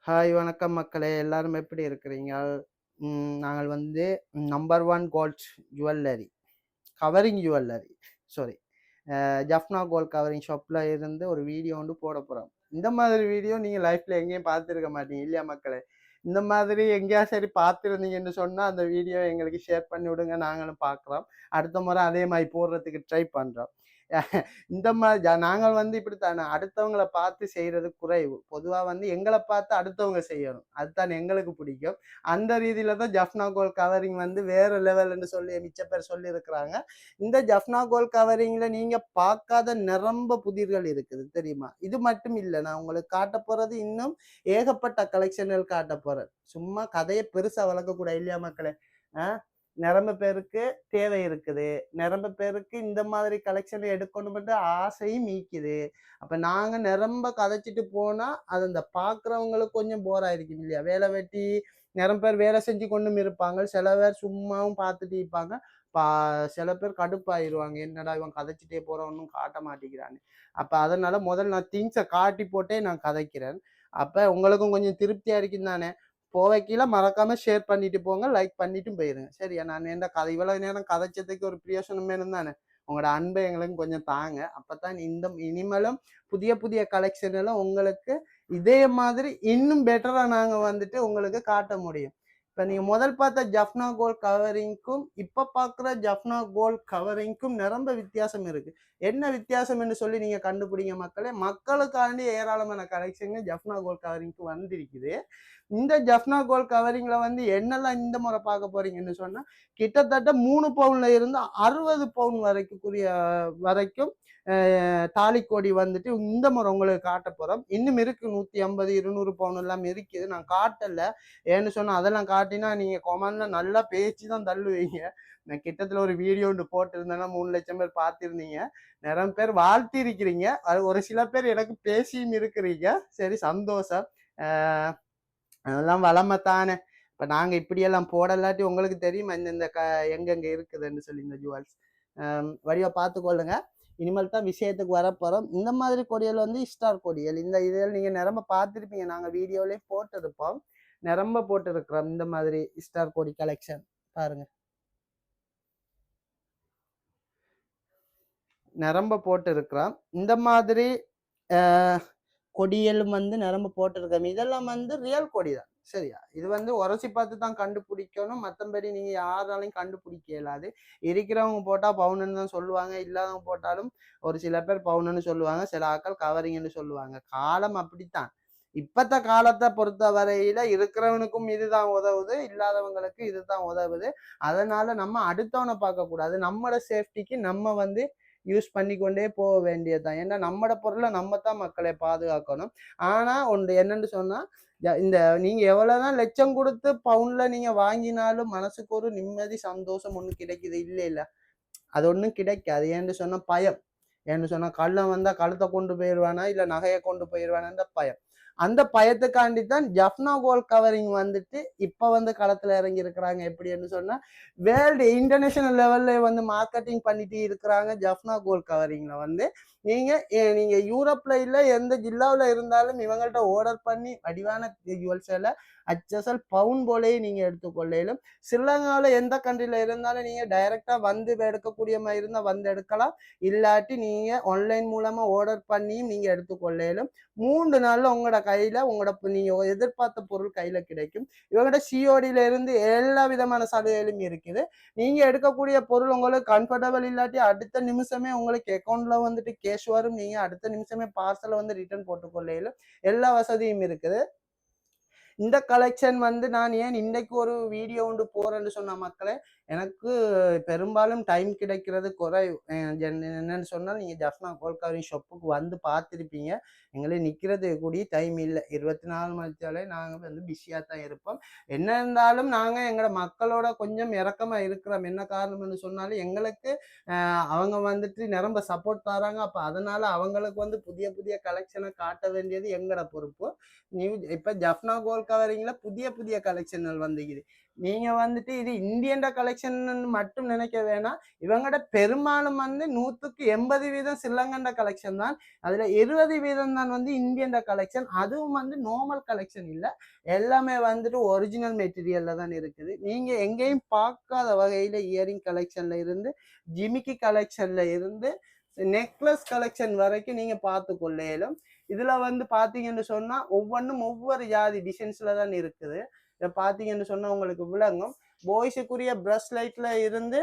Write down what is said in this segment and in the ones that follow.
Hi வணக்கம் மக்களே! எல்லாரும் எப்படி இருக்கிறீங்க? நாங்கள் வந்து number 1 gold jewellery, covering jewellery sorry Jaffna gold covering ஷாப்ல இருந்து ஒரு வீடியோ வந்து போடப் போறோம். இந்த மாதிரி வீடியோ நீங்க லைஃப்ல எங்கேயும் பார்த்திருக்க மாட்டீங்க இல்லையா மக்களே? இந்த மாதிரி எங்கேயாவது சரி பார்த்திருந்தீங்கன்னு சொன்னா, அந்த வீடியோ எங்களுக்கு ஷேர் பண்ணி விடுங்க. நாங்களும் பார்க்குறோம். அடுத்த முறை அதே மாரி போடுறதுக்கு ட்ரை பண்றோம். இந்த மாதிரி நாங்கள் வந்து இப்படித்தானே அடுத்தவங்கள பார்த்து செய்யறது குறைவு. பொதுவா வந்து எங்கள பார்த்து அடுத்தவங்க செய்யணும். அதுதான் எங்களுக்கு பிடிக்கும். அந்த ரீதியில தான் ஜஃப்னா கோல்ட் கவரிங் வந்து வேற லெவல்ன்னு சொல்லி மிச்ச பேர் சொல்லியிருக்கிறாங்க. இந்த ஜஃப்னா கோல்ட் கவரிங்ல நீங்க பார்க்காத நிரம்ப புதிர்கள் இருக்குது தெரியுமா? இது மட்டும் இல்ல. நான் உங்களுக்கு காட்டப் போறது இன்னும் ஏகப்பட்ட கலெக்ஷன்கள் காட்டப் போறேன். சும்மா கதைய பெருசா வளர்க்கக்கூடாது இல்லையா மக்களே? ஆ நிரம்ப பேருக்கு தேவை இருக்குது. நிரம்ப பேருக்கு இந்த மாதிரி கலெக்ஷன் எடுக்கணும்ன்ற ஆசையும் மீக்குது. அப்ப நாங்க நிரம்ப கதைச்சிட்டு போனா, அது அந்த பார்க்குறவங்களுக்கு கொஞ்சம் போர் ஆயிருக்கும் இல்லையா? வேலை வெட்டி நிரம்ப பேர் வேலை செஞ்சு கொண்டும் இருப்பாங்க. சில பேர் சும்மாவும் பார்த்துட்டு இருப்பாங்க. பா சில பேர் கடுப்பாயிருவாங்க. என்னடா இவன் கதைச்சிட்டே போறான் ஒண்ணும் காட்ட மாட்டேங்கிறான்னு. அப்ப அதனால முதல்ல நான் திங்ஸ காட்டி போட்டே நான் கதைக்கிறேன். அப்ப உங்களுக்கும் கொஞ்சம் திருப்தியா இருக்கும் தானே! போவைக்கில மறக்காம ஷேர் பண்ணிட்டு போங்க. லைக் பண்ணிட்டும் போயிருங்க. சரியா? நான் என்ன கதை இவ்வளவு நேரம் கதைச்சதுக்கு ஒரு பிரயோசனம் வேணும் தானே! உங்களோட அன்பை எங்களுக்கு கொஞ்சம் தாங்க. அப்பதான் இனிமேலும் புதிய புதிய கலெக்ஷன் எல்லாம் உங்களுக்கு இதே மாதிரி இன்னும் பெட்டரா நாங்க வந்துட்டு உங்களுக்கு காட்ட முடியும். இப்ப நீங்க முதல் பார்த்த ஜஃப்னா கோல்ட் கவரிங்க்கும் இப்ப பார்க்குற ஜஃப்னா கோல்ட் கவரிங்க்கும் நிரம்ப வித்தியாசம் இருக்கு. என்ன வித்தியாசம்னு சொல்லி நீங்க கண்டுபிடிங்க மக்களே. மக்களுக்காண்டி ஏராளமான கலெக்ஷன் ஜஃப்னா கோல்ட் கவரிங்க்கு வந்திருக்குது. இந்த ஜஃப்னா கோல்ட் கவரிங்ல வந்து என்னெல்லாம் இந்த முறை பார்க்க போறீங்கன்னு சொன்னா, கிட்டத்தட்ட 3 பவுன்ல இருந்து 60 பவுன் வரைக்கும் தாலிக்கோடி வந்துட்டு இந்த முறை உங்களுக்கு காட்டப் போறோம். இன்னும் இருக்கு 150, 200 பவுன் எல்லாம் இருக்குது. நான் காட்டல. ஏன்னு சொன்னா அதெல்லாம் காட்டினா நீங்க கொமெண்ட்ல நல்லா பேசி தான் தள்ளுவீங்க. நான் கிட்டத்தட்ட ஒரு வீடியோ ஒன்று போட்டிருந்தேன்னா 3,00,000 பேர் பார்த்திருந்தீங்க. நிறைய பேர் வாழ்த்தி இருக்கிறீங்க. அது ஒரு சில பேர் எனக்கு பேசியும் இருக்கிறீங்க. சரி சந்தோஷம். அதெல்லாம் வளமைத்தானே. இப்ப நாங்க இப்படியெல்லாம் போடலாட்டி உங்களுக்கு தெரியுமா இந்தந்த எங்கெங்க இருக்குதுன்னு சொல்லி இந்த ஜுவல்ஸ். வடிவா பார்த்துக்கொள்ளுங்க. இனிமேல் தான் விஷயத்துக்கு வரப்போறோம். இந்த மாதிரி கொடிகள் வந்து ஸ்டார் கொடிகள். இந்த இதில் நீங்க நிரம்ப பார்த்திருப்பீங்க. நாங்க வீடியோலயே போட்டிருப்போம். நிரம்ப போட்டிருக்கிறோம் இந்த மாதிரி ஸ்டார் கொடி கலெக்ஷன். பாருங்க. நிரம்ப போட்டிருக்கிறோம். இந்த மாதிரி கொடியலும் வந்து நிரம்ப போட்டிருக்கோம். இதெல்லாம் வந்து ரியல் கொடி தான். சரியா? இது வந்து உரசி பார்த்து தான் கண்டுபிடிக்கணும். மத்தபடி நீங்க யாராலையும் கண்டுபிடிக்க இயலாது. இருக்கிறவங்க போட்டா பவுனுன்னு தான் சொல்லுவாங்க. இல்லாதவங்க போட்டாலும் ஒரு சில பேர் பவுனுன்னு சொல்லுவாங்க. சில ஆட்கள் கவரிங்ன்னு சொல்லுவாங்க. காலம் அப்படித்தான். இப்பத்த காலத்தை பொறுத்த வரையில இருக்கிறவனுக்கும் இதுதான் உதவுது, இல்லாதவங்களுக்கு இதுதான் உதவுது. அதனால நம்ம அடுத்தவனை பார்க்க கூடாது. நம்மளோட சேஃப்டிக்கு நம்ம வந்து யூஸ் பண்ணிக்கொண்டே போக வேண்டியதுதான். ஏன்னா நம்மட பொருளை நம்ம தான் மக்களை பாதுகாக்கணும். ஆனா ஒன்று என்னன்னு சொன்னா, இந்த நீங்க எவ்வளவுதான் லட்சம் கொடுத்து பவுன்ல நீங்க வாங்கினாலும் மனசுக்கு ஒரு நிம்மதி சந்தோஷம் ஒண்ணு கிடைக்குது இல்ல இல்ல. அது ஒண்ணும் கிடைக்காது. ஏன்னு சொன்னா பயம். ஏன்னு சொன்னா கள்ளன் வந்தா கழுத்தை கொண்டு போயிடுவானா இல்ல நகையை கொண்டு போயிடுவானா பயம். அந்த பயத்துக்காண்டி தான் ஜஃப்னா கோல்ட் கவரிங் வந்துட்டு இப்ப வந்து களத்துல இறங்கி இருக்கிறாங்க. எப்படின்னு சொன்னா வேர்ல்டு இன்டர்நேஷனல் லெவல்ல வந்து மார்க்கெட்டிங் பண்ணிட்டு இருக்கிறாங்க. ஜஃப்னா கோல்ட் கவரிங்ல வந்து நீங்க நீங்க யூரோப்ல இல்ல எந்த ஜில்லாவில் இருந்தாலும் இவங்கள்ட்ட ஆர்டர் பண்ணி வடிவான ஜுவல்ஸ்ல HSL பவுன் போலேயே நீங்க எடுத்துக்கொள்ளையிலும். ஸ்ரீலங்காவில் எந்த கண்ட்ரில இருந்தாலும் நீங்க டைரக்டா வந்து எடுக்கக்கூடிய மாதிரி இருந்தா வந்து எடுக்கலாம். இல்லாட்டி நீங்க ஆன்லைன் மூலமா ஆர்டர் பண்ணியும் நீங்க எடுத்துக்கொள்ளையிலும். 3 நாள்ல உங்களோட கையில உங்களோட நீங்க எதிர்பார்த்த பொருள் கையில கிடைக்கும். இவங்கட சிஓடியில இருந்து எல்லா விதமான சலுகைகளும் இருக்குது. நீங்க எடுக்கக்கூடிய பொருள் உங்களுக்கு கம்ஃபர்டபிள் இல்லாட்டி அடுத்த நிமிஷமே உங்களுக்கு அக்கௌண்ட்ல வந்துட்டு கேஷ் வரும். நீங்க அடுத்த நிமிஷமே பார்சலை வந்து ரிட்டர்ன் போட்டுக்கொள்ளையிலும் எல்லா வசதியும் இருக்குது. இந்த கலெக்ஷன் வந்து நான் ஏன் இன்னைக்கு ஒரு வீடியோ ஒன்று போறேன்னு சொன்ன மக்களே, எனக்கு பெரும்பாலும் டைம் கிடைக்கிறது குறைவு. என்னன்னு சொன்னா நீங்க ஜஃப்னா கோல்ட் கவரிங் ஷாப்புக்கு வந்து பார்த்திருப்பீங்க. எங்களுக்கு நிக்கிறது கூடிய டைம் இல்ல. 24 மணித்தாலே நாங்க வந்து பிஸியா தான் இருப்போம். என்ன இருந்தாலும் நாங்க எங்களோட மக்களோட கொஞ்சம் இரக்கமா இருக்கிறோம். என்ன காரணம்னு சொன்னாலும் எங்களுக்கு அவங்க வந்துட்டு நிரம்ப சப்போர்ட் தராங்க. அப்ப அதனால அவங்களுக்கு வந்து புதிய புதிய கலெக்ஷனை காட்ட வேண்டியது எங்களோட பொறுப்பு. இப்ப ஜஃப்னா கோல்ட் கவரிங்ல புதிய புதிய கலெக்ஷன்கள் வந்துக்குது. நீங்க வந்துட்டு இது இந்தியன் கலெக்ஷன் மட்டும் நினைக்க வேணாம். இவங்கட பெரும்பாலும் வந்து 100% ஸ்ரீலங்கன் கலெக்ஷன் தான். அதுல 20% தான் வந்து இந்தியன் கலெக்ஷன். அதுவும் வந்து நார்மல் கலெக்ஷன் இல்ல, எல்லாமே வந்துட்டு ஒரிஜினல் மெட்டீரியல்ல தான் இருக்குது. நீங்க எங்கேயும் பார்க்காத வகையில இயரிங் கலெக்ஷன்ல இருந்து ஜிமிக்கி கலெக்ஷன்ல இருந்து நெக்லஸ் கலெக்ஷன் வரைக்கும் நீங்க பார்த்து கொள்ளையிலும். இதுல வந்து பாத்தீங்கன்னு சொன்னா ஒவ்வொன்றும் ஒவ்வொரு ஜாதி டிசைன்ஸ்ல தான் இருக்குது. இதை பாத்தீங்கன்னு சொன்னா உங்களுக்கு விளங்கும். பாய்ஸுக்குரிய பிரஸ்லைட்ல இருந்து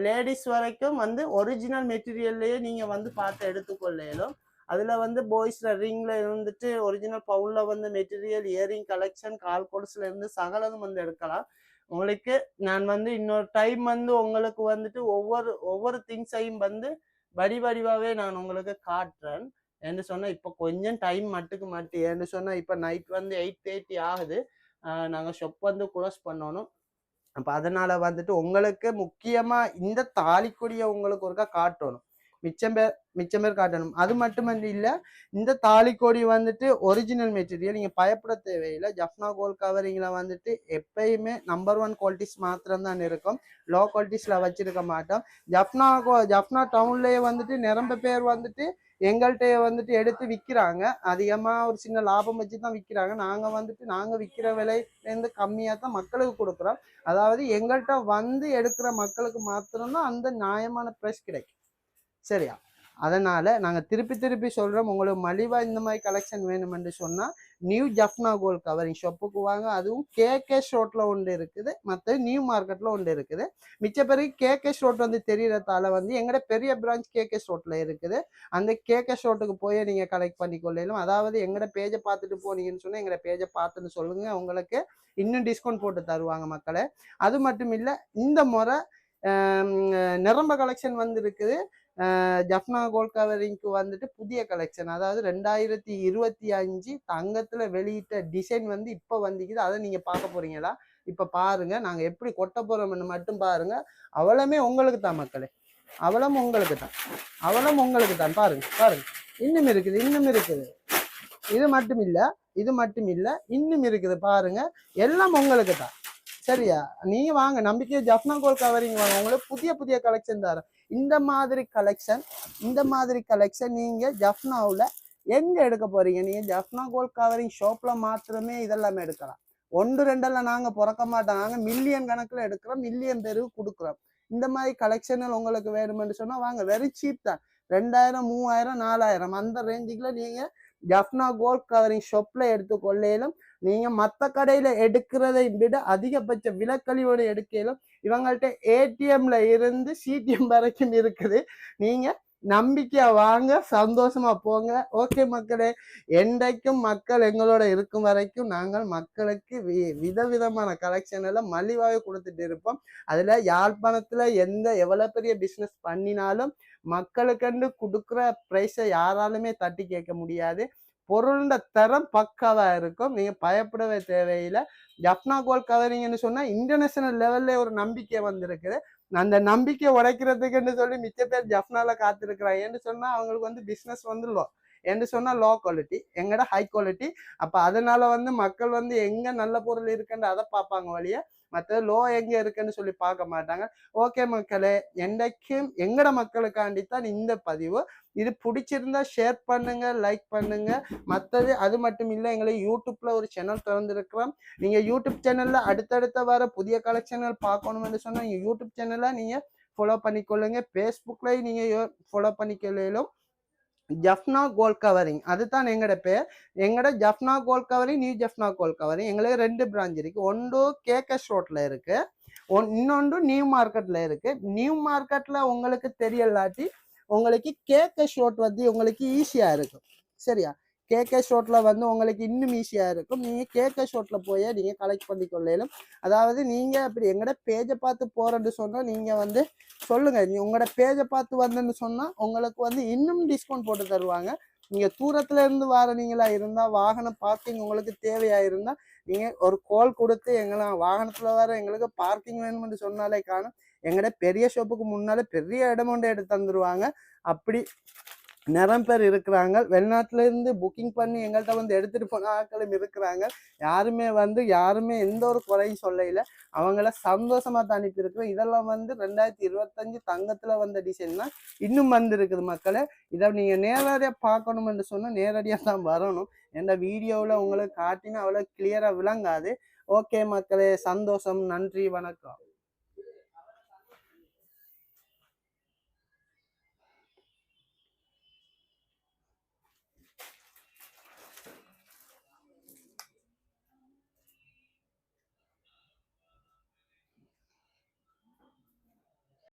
லேடிஸ் வரைக்கும் வந்து ஒரிஜினல் மெட்டீரியல்லையே நீங்க வந்து பார்த்து எடுத்துக்கொள்ளையிலும். அதுல வந்து பாய்ஸ்ல ரிங்ல இருந்துட்டு ஒரிஜினல் பவுல்ல வந்து மெட்டீரியல், இயரிங் கலெக்ஷன், கால் கொலுசுல இருந்து சகலதும் வந்து எடுக்கலாம். உங்களுக்கு நான் வந்து இன்னொரு டைம் வந்து உங்களுக்கு வந்துட்டு ஒவ்வொரு திங்ஸையும் வந்து வடிவாவே நான் உங்களுக்கு காட்டுறேன். என்று சொன்னா இப்ப கொஞ்சம் டைம் மட்டுக்கு ஏன்னு சொன்னா இப்ப நைட் வந்து 8:30 ஆகுது. நாங்க ஷாப் வந்து க்ளோஸ் பண்ணணும். அப்ப அதனால வந்துட்டு உங்களுக்கு முக்கியமா இந்த தாலிக்கொடியை உங்களுக்கு ஒருக்கா காட்டணும். மிச்சம் பேர் காட்டணும். அது மட்டுமல்ல இல்ல, இந்த தாலிக்கொடி வந்துட்டு ஒரிஜினல் மெட்டீரியல், நீங்க பயப்பட தேவையில்லை. ஜப்னா கோல்ட் கவரிங்ல வந்துட்டு எப்பயுமே நம்பர் 1 குவாலிட்டிஸ் மாத்திரம் தான் இருக்கும், லோ குவாலிட்டிஸ்ல வச்சிருக்க மாட்டோம். ஜப்னா டவுன்லயே வந்துட்டு நிரம்ப பேர் வந்துட்டு எங்கள்கிட்ட வந்துட்டு எடுத்து விற்கிறாங்க. அதிகமா ஒரு சின்ன லாபம் வச்சு தான் விற்கிறாங்க. நாங்க விற்கிற விலையிலேருந்து கம்மியா தான் மக்களுக்கு கொடுக்குறோம். அதாவது எங்கள்கிட்ட வந்து எடுக்கிற மக்களுக்கு மாத்திரம்தான் அந்த நியாயமான பிரைஸ் கிடைக்கும். சரியா? அதனால நாங்க திருப்பி சொல்றோம், உங்களுக்கு மலிவா இந்த மாதிரி கலெக்ஷன் வேணும்னு சொன்னா நியூ ஜப்னா கோல்ட் கவரிங் ஷாப்புக்கு வாங்க. அதுவும் கேகேஎஸ் ரோட்ல ஒன்று இருக்குது, மற்ற நியூ மார்க்கெட்ல ஒன்று இருக்குது. மிச்ச பிறகு கேகேஎஸ் ரோட் வந்து தெரியறதால வந்து எங்கட பெரிய பிரான்ச் கேகேஎஸ் ரோட்ல இருக்குது. அந்த கேகேஎஸ் ரோட்டுக்கு போய் நீங்க கலெக்ட் பண்ணி கொள்ளலாம். அதாவது எங்கட பேஜை பார்த்துட்டு போனீங்கன்னு சொன்னா எங்கட பேஜை பார்த்துட்டு சொல்லுங்க, உங்களுக்கு இன்னும் டிஸ்கவுண்ட் போட்டு தருவாங்க மக்களே. அது மட்டும் இல்ல, இந்த முறை நிரம்ப கலெக்ஷன் வந்து இருக்குது. ஜப்னா கோல்ட் கவரிங்க்கு வந்துட்டு புதிய கலெக்ஷன், அதாவது 2025 தங்கத்துல வெளியிட்ட டிசைன் வந்து இப்ப வந்துக்குது. அதை நீங்க பார்க்க போறீங்களா? இப்ப பாருங்க, நாங்க எப்படி கொட்ட போறோம்னு மட்டும் பாருங்க. அவளமே உங்களுக்கு தான் மக்களே, அவளும் உங்களுக்கு தான். பாருங்க இன்னும் இருக்குது. இது மட்டும் இல்ல இன்னும் இருக்குது. பாருங்க, எல்லாம் உங்களுக்கு தான். சரியா? நீங்க வாங்க, நம்பிக்கை ஜப்னா கோல்ட் கவரிங் வாங்க, உங்களுக்கு புதிய கலெக்ஷன் தரும். இந்த மாதிரி கலெக்ஷன் நீங்க ஜப்னாவுல எங்க எடுக்க போறீங்க? நீங்க ஜப்னா கோல்ட் கவரிங் ஷாப்ல மாத்திரமே இதெல்லாம் எடுக்கலாம். 1-2 நாங்க பிறக்க மாட்டோம், நாங்க மில்லியன் கணக்குல எடுக்கிறோம், மில்லியன் பேருக்கு கொடுக்குறோம். இந்த மாதிரி கலெக்ஷன்கள் உங்களுக்கு வேணும்னு சொன்னா வாங்க, வெறும் சீப் தான். 2000, 3000, 4000 அந்த ரேஞ்சுக்குள்ள நீங்க ஜப்னா கோல்ட் கவரிங் ஷாப்ல எடுத்துக்கொள்ளையிலும். நீங்க மற்ற கடையில எடுக்கிறதை விட அதிகபட்ச விலக்கழிவோடு எடுக்கலும். இவங்கள்ட்ட ஏடிஎம்ல இருந்து சிடிஎம் வரைக்கும் இருக்குது. நீங்க நம்பிக்கையா வாங்க, சந்தோஷமா போங்க. ஓகே மக்களே, என்றைக்கும் மக்கள் எங்களோட இருக்கும் வரைக்கும் நாங்கள் மக்களுக்கு விதவிதமான கலெக்ஷன் எல்லாம் மலிவாக கொடுத்துட்டு இருப்போம். அதுல யாழ்ப்பாணத்துல எவ்வளவு பெரிய பிசினஸ் பண்ணினாலும் மக்களுக்கு கொடுக்குற பிரைஸை யாராலுமே தட்டி கேட்க முடியாது. பொருளோட தரம் பக்காவா இருக்கும், நீங்க பயப்படவே தேவையில்லை. ஜப்னா கோல்ட் கவரிங்னு சொன்னா இன்டர்நேஷனல் லெவல்ல ஒரு நம்பிக்கை வந்திருக்குது. அந்த நம்பிக்கை உடைக்கிறதுக்குன்னு சொல்லி மிச்ச பேர் ஜப்னால காத்திருக்கிறாங்க. ஏன்னு சொன்னா அவங்களுக்கு வந்து பிசினஸ் வந்து என்று சொன்னா லோ குவாலிட்டி, எங்கட ஹை குவாலிட்டி. அப்ப அதனால வந்து மக்கள் வந்து எங்க நல்ல பொருள் இருக்குன்னு அதை பார்ப்பாங்க வழிய, மற்ற லோ எங்க இருக்குன்னு சொல்லி பார்க்க மாட்டாங்க. ஓகே மக்களே, என்றைக்கும் எங்கட மக்களுக்காண்டித்தான் இந்த பதிவு. இது பிடிச்சிருந்தா ஷேர் பண்ணுங்க, லைக் பண்ணுங்க. மற்றது அது மட்டும் இல்லை, எங்களை யூடியூப்ல ஒரு சேனல் திறந்துருக்கிறோம். நீங்க யூடியூப் சேனல்ல அடுத்தடுத்த வர புதிய கலெக்ஷன்கள் பார்க்கணும்னு சொன்னா யூடியூப் சேனல்ல நீங்க ஃபாலோ பண்ணிக்கொள்ளுங்க. ஃபேஸ்புக்ல நீங்க ஃபாலோ பண்ணிக்கொள்ளும். ஜப்னா கோல்ட் கவரிங் அதுதான் எங்கட பேர். எங்கட Jaffna gold covering, new Jaffna gold covering, எங்களுக்கு 2 பிரான்ச் இருக்கு. ஒன்று கேகேஎஸ் ரோட்ல இருக்கு, இன்னொன்று நியூ மார்க்கெட்ல இருக்கு. நியூ மார்க்கெட்ல உங்களுக்கு தெரியலாட்டி உங்களுக்கு கேகேஎஸ் ரோட் வந்து உங்களுக்கு ஈஸியா இருக்கும். சரியா? கேகேஎஸ் ரோட்ல வந்து உங்களுக்கு இன்னும் ஈஸியா இருக்கும். நீங்க கேகேஎஸ் ரோட்ல போய் நீங்க கலெக்ட் பண்ணி கொள்ளலும். அதாவது நீங்க அப்படி எங்கட பேஜை பார்த்து போறேன்னு சொன்னா நீங்க வந்து சொல்லுங்க, நீ உங்களோட பேஜை பார்த்து வந்தேன்னு சொன்னா உங்களுக்கு வந்து இன்னும் டிஸ்கவுண்ட் போட்டு தருவாங்க. நீங்க தூரத்துல இருந்து வாரீங்களா இருந்தா, வாகன பார்க்கிங் உங்களுக்கு தேவையா இருந்தா நீங்க ஒரு கால் கொடுத்து எங்கெல்லாம் வாகனத்துல வர எங்களுக்கு பார்க்கிங் வேணும்னு சொன்னாலே காணும், எங்கட பெரிய ஷாப்புக்கு முன்னாலே பெரிய இடம் ஒன்று எடுத்து தந்துருவாங்க. அப்படி நிறைய பேர் இருக்கிறாங்க. வெளிநாட்டுல இருந்து புக்கிங் பண்ணி எங்கள்கிட்ட வந்து எடுத்துட்டு போன ஆட்களும் இருக்கிறாங்க. யாருமே எந்த ஒரு குறையும் சொல்லல. அவங்கள சந்தோஷமா தான் அனுப்பியிருக்கிறோம். இதெல்லாம் வந்து 2025 தங்கத்துல வந்த டிசைன் தான் இன்னும் வந்து இருக்குது மக்களே. இதை நீங்க நேரடியா பார்க்கணும்னு சொன்னா நேரடியா தான் வரணும். எந்த வீடியோவில் உங்களுக்கு காட்டினா அவ்வளோ கிளியரா விளங்காது. ஓகே மக்களே, சந்தோஷம். நன்றி, வணக்கம்.